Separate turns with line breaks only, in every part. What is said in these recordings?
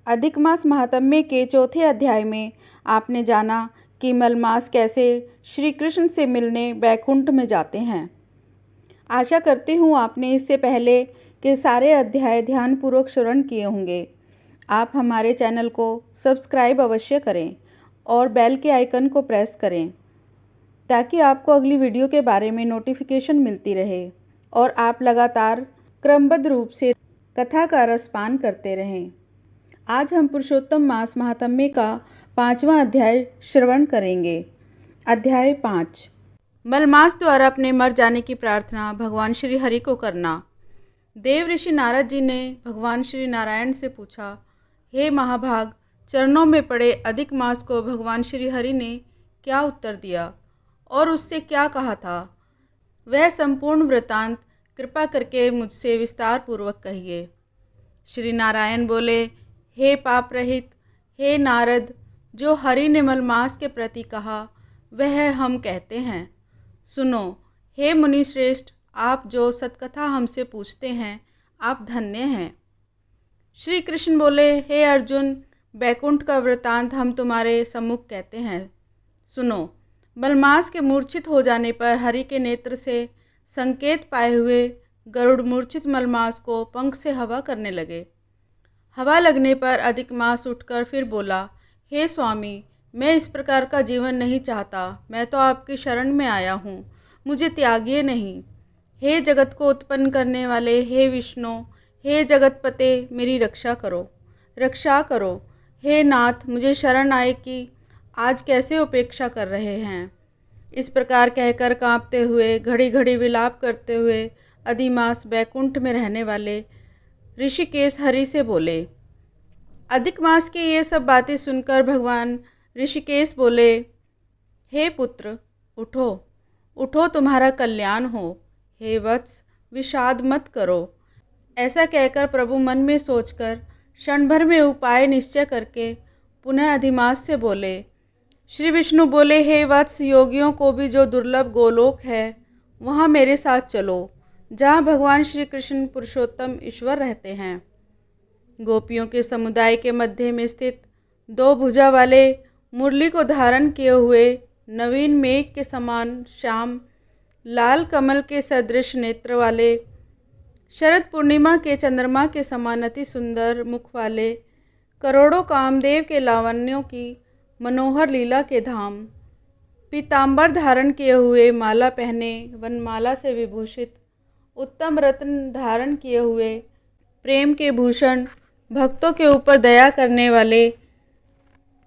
अधिक मास महात्म्य के चौथे अध्याय में आपने जाना कि मलमास कैसे श्री कृष्ण से मिलने बैकुंठ में जाते हैं। आशा करती हूँ आपने इससे पहले के सारे अध्याय ध्यानपूर्वक श्रवण किए होंगे। आप हमारे चैनल को सब्सक्राइब अवश्य करें और बेल के आइकन को प्रेस करें ताकि आपको अगली वीडियो के बारे में नोटिफिकेशन मिलती रहे और आप लगातार क्रमबद्ध रूप से कथा का रसपान करते रहें। आज हम पुरुषोत्तम मास महात्म्य का 5वां अध्याय श्रवण करेंगे। अध्याय 5। मलमास द्वारा अपने मर जाने की प्रार्थना भगवान श्री हरि को करना। देव ऋषि नारद जी ने भगवान श्री नारायण से पूछा, हे महाभाग, चरणों में पड़े अधिक मास को भगवान श्री हरि ने क्या उत्तर दिया और उससे क्या कहा था? वह संपूर्ण वृतांत कृपा करके मुझसे विस्तार पूर्वक कहिए। श्री नारायण बोले, हे पाप रहित, हे नारद, जो हरि ने मलमास के प्रति कहा वह हम कहते हैं। सुनो, हे मुनि श्रेष्ठ, आप जो सत्कथा हमसे पूछते हैं, आप धन्य हैं। श्री कृष्ण बोले, हे अर्जुन, बैकुंठ का वृतांत हम तुम्हारे सम्मुख कहते हैं। सुनो, मलमास के मूर्छित हो जाने पर हरि के नेत्र से संकेत पाए हुए गरुड़ मूर्छित मलमास को पंख से हवा करने लगे। हवा लगने पर अधिक मास उठकर फिर बोला, हे स्वामी, मैं इस प्रकार का जीवन नहीं चाहता। मैं तो आपकी शरण में आया हूँ, मुझे त्यागिए नहीं। हे जगत को उत्पन्न करने वाले, हे विष्णु, हे जगतपते, मेरी रक्षा करो, रक्षा करो। हे नाथ, मुझे शरण आए कि आज कैसे उपेक्षा कर रहे हैं। इस प्रकार कहकर कांपते हुए, घड़ी घड़ी विलाप करते हुए अधिमास बैकुंठ में रहने वाले ऋषिकेश हरि से बोले। अधिक मास की ये सब बातें सुनकर भगवान ऋषिकेश बोले, हे पुत्र, उठो उठो, तुम्हारा कल्याण हो। हे वत्स, विषाद मत करो। ऐसा कहकर प्रभु मन में सोचकर क्षण भर में उपाय निश्चय करके पुनः अधिमास से बोले। श्री विष्णु बोले, हे वत्स, योगियों को भी जो दुर्लभ गोलोक है वहाँ मेरे साथ चलो, जहाँ भगवान श्री कृष्ण पुरुषोत्तम ईश्वर रहते हैं। गोपियों के समुदाय के मध्य में स्थित 2 भुजा वाले मुरली को धारण किए हुए नवीन मेघ के समान श्याम लाल कमल के सदृश नेत्र वाले, शरद पूर्णिमा के चंद्रमा के समान अति सुंदर मुख वाले, करोड़ों कामदेव के लावण्यों की मनोहर लीला के धाम, पीतांबर धारण किए हुए, माला पहने, वनमाला से विभूषित, उत्तम रत्न धारण किए हुए, प्रेम के भूषण, भक्तों के ऊपर दया करने वाले,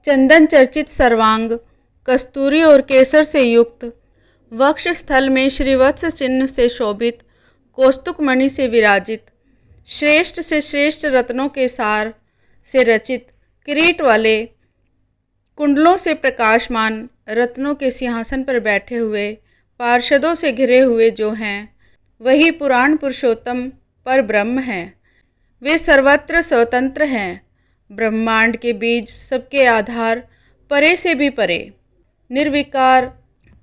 चंदन चर्चित सर्वांग, कस्तूरी और केसर से युक्त, वक्ष स्थल में श्रीवत्स चिन्ह से शोभित, कौस्तुक मणि से विराजित, श्रेष्ठ से श्रेष्ठ रत्नों के सार से रचित, किरीट वाले, कुंडलों से प्रकाशमान, रत्नों के सिंहासन पर बैठे हुए, पार्षदों से घिरे हुए जो हैं, वही पुराण पुरुषोत्तम पर ब्रह्म हैं। वे सर्वत्र स्वतंत्र हैं, ब्रह्मांड के बीज, सबके आधार, परे से भी परे, निर्विकार,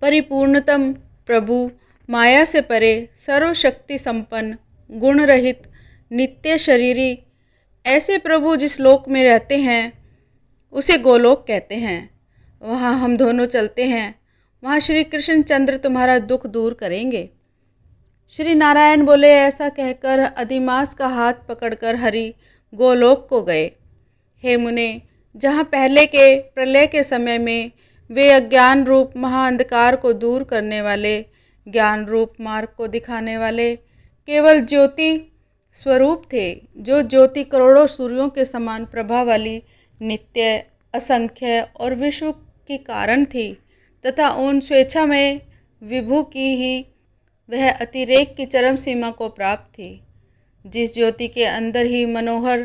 परिपूर्णतम प्रभु, माया से परे, सर्वशक्ति संपन्न, गुण रहित, नित्य शरीरी, ऐसे प्रभु जिस लोक में रहते हैं उसे गोलोक कहते हैं। वहाँ हम दोनों चलते हैं, वहाँ श्री कृष्ण चंद्र तुम्हारा दुख दूर करेंगे। श्री नारायण बोले। ऐसा कहकर अधिमास का हाथ पकड़कर हरि गोलोक को गए। हे मुने, जहाँ पहले के प्रलय के समय में वे अज्ञान रूप महाअंधकार को दूर करने वाले, ज्ञान रूप मार्ग को दिखाने वाले केवल ज्योति स्वरूप थे, जो ज्योति करोड़ों सूर्यों के समान प्रभा वाली, नित्य, असंख्य और विश्व की कारण थी, तथा उन स्वेच्छा में विभु की ही वह अतिरेक की चरम सीमा को प्राप्त थी। जिस ज्योति के अंदर ही मनोहर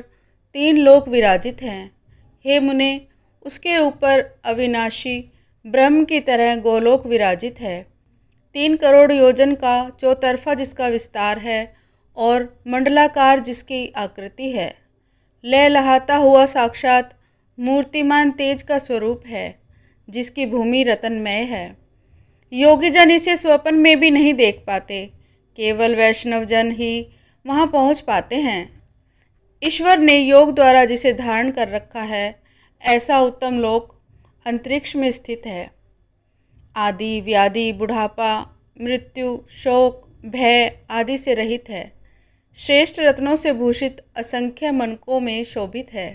3 लोक विराजित हैं, हे मुने, उसके ऊपर अविनाशी ब्रह्म की तरह गोलोक विराजित है। 3 करोड़ योजन का चौतरफा जिसका विस्तार है और मंडलाकार जिसकी आकृति है, लहलहाता हुआ साक्षात मूर्तिमान तेज का स्वरूप है, जिसकी भूमि रतनमय है। योगी जन इसे स्वप्न में भी नहीं देख पाते, केवल वैष्णव जन ही वहाँ पहुँच पाते हैं। ईश्वर ने योग द्वारा जिसे धारण कर रखा है, ऐसा उत्तम लोक अंतरिक्ष में स्थित है। आदि व्याधि, बुढ़ापा, मृत्यु, शोक, भय आदि से रहित है। श्रेष्ठ रत्नों से भूषित असंख्य मनकों में शोभित है।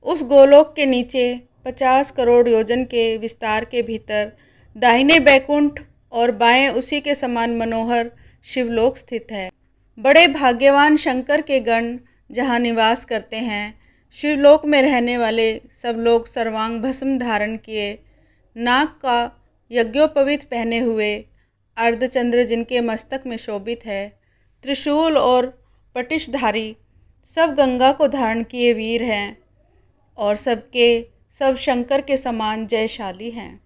उस गोलोक के नीचे 50 करोड़ योजन के विस्तार के भीतर दाहिने बैकुंठ और बाएं उसी के समान मनोहर शिवलोक स्थित है। बड़े भाग्यवान शंकर के गण जहाँ निवास करते हैं। शिवलोक में रहने वाले सब लोग सर्वांग भस्म धारण किए, नाग का यज्ञोपवीत पहने हुए, अर्धचंद्र जिनके मस्तक में शोभित है, त्रिशूल और पटिशधारी, सब गंगा को धारण किए वीर हैं और सबके सब शंकर के समान जयशाली हैं।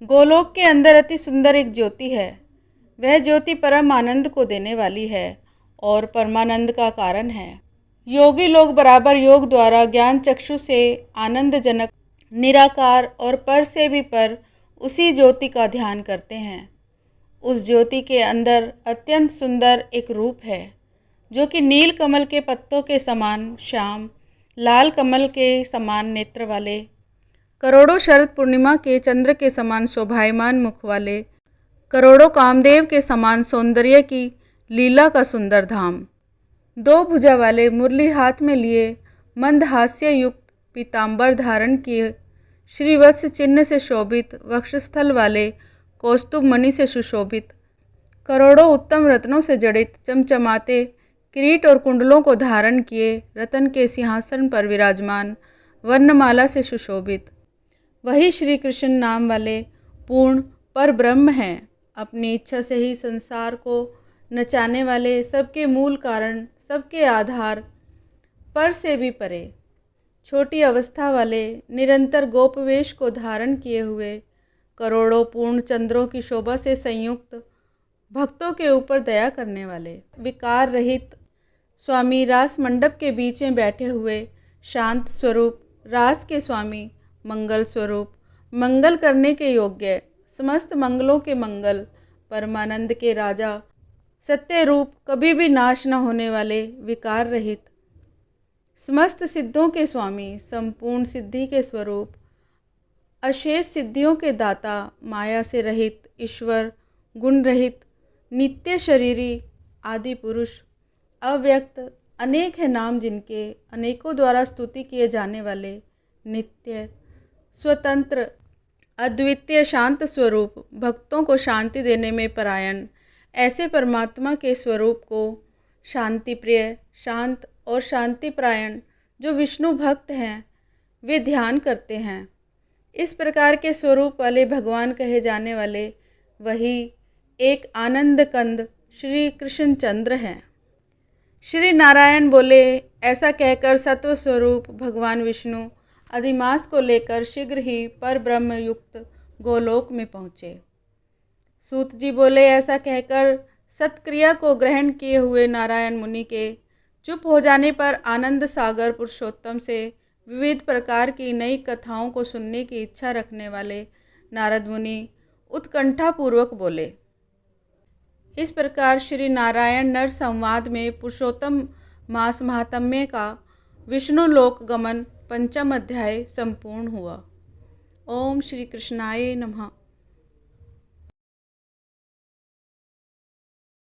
गोलोक के अंदर अति सुंदर एक ज्योति है। वह ज्योति परम आनंद को देने वाली है और परमानंद का कारण है। योगी लोग बराबर योग द्वारा ज्ञान चक्षु से आनंदजनक निराकार और पर से भी पर उसी ज्योति का ध्यान करते हैं। उस ज्योति के अंदर अत्यंत सुंदर एक रूप है, जो कि नील कमल के पत्तों के समान श्याम, लाल कमल के समान नेत्र वाले, करोड़ों शरद पूर्णिमा के चंद्र के समान शोभायमान मुख वाले, करोड़ों कामदेव के समान सौंदर्य की लीला का सुंदर धाम, 2 भुजा वाले, मुरली हाथ में लिए, मंदहास्य युक्त पीतांबर धारण किए, श्रीवत्स चिन्ह से शोभित, वक्षस्थल वाले, कौस्तुभ मणि से सुशोभित, करोड़ों उत्तम रत्नों से जड़ित, चमचमाते किरीट और कुंडलों को धारण किए, रतन के सिंहासन पर विराजमान, वर्णमाला से सुशोभित, वही श्री कृष्ण नाम वाले पूर्ण पर ब्रह्म हैं। अपनी इच्छा से ही संसार को नचाने वाले, सबके मूल कारण, सबके आधार, पर से भी परे, छोटी अवस्था वाले, निरंतर गोपवेश को धारण किए हुए, करोड़ों पूर्ण चंद्रों की शोभा से संयुक्त, भक्तों के ऊपर दया करने वाले, विकार रहित स्वामी रास मंडप के बीच में बैठे हुए, शांत स्वरूप, रास के स्वामी, मंगल स्वरूप, मंगल करने के योग्य, समस्त मंगलों के मंगल, परमानंद के राजा, सत्य रूप, कभी भी नाश न होने वाले, विकार रहित, समस्त सिद्धों के स्वामी, संपूर्ण सिद्धि के स्वरूप, अशेष सिद्धियों के दाता, माया से रहित ईश्वर, गुण रहित, नित्य शरीरी, आदि पुरुष, अव्यक्त, अनेक है नाम जिनके, अनेकों द्वारा स्तुति किए जाने वाले, नित्य, स्वतंत्र, अद्वितीय शांत स्वरूप, भक्तों को शांति देने में परायण, ऐसे परमात्मा के स्वरूप को शांति प्रिय, शांत और शांतिपरायण जो विष्णु भक्त हैं, वे ध्यान करते हैं। इस प्रकार के स्वरूप वाले भगवान कहे जाने वाले वही एक आनंद कंद श्री कृष्ण चंद्र हैं। श्री नारायण बोले, ऐसा कहकर सत्व स्वरूप भगवान विष्णु अधिमास को लेकर शीघ्र ही पर ब्रह्म युक्त गोलोक में पहुँचे। सूत जी बोले, ऐसा कहकर सत्क्रिया को ग्रहण किए हुए नारायण मुनि के चुप हो जाने पर आनंद सागर पुरुषोत्तम से विविध प्रकार की नई कथाओं को सुनने की इच्छा रखने वाले नारद मुनि उत्कंठापूर्वक बोले। इस प्रकार श्री नारायण नर संवाद में पुरुषोत्तम मास महात्म्य का विष्णु लोक गमन 5वां अध्याय संपूर्ण हुआ। ओम श्री कृष्णाय नमः।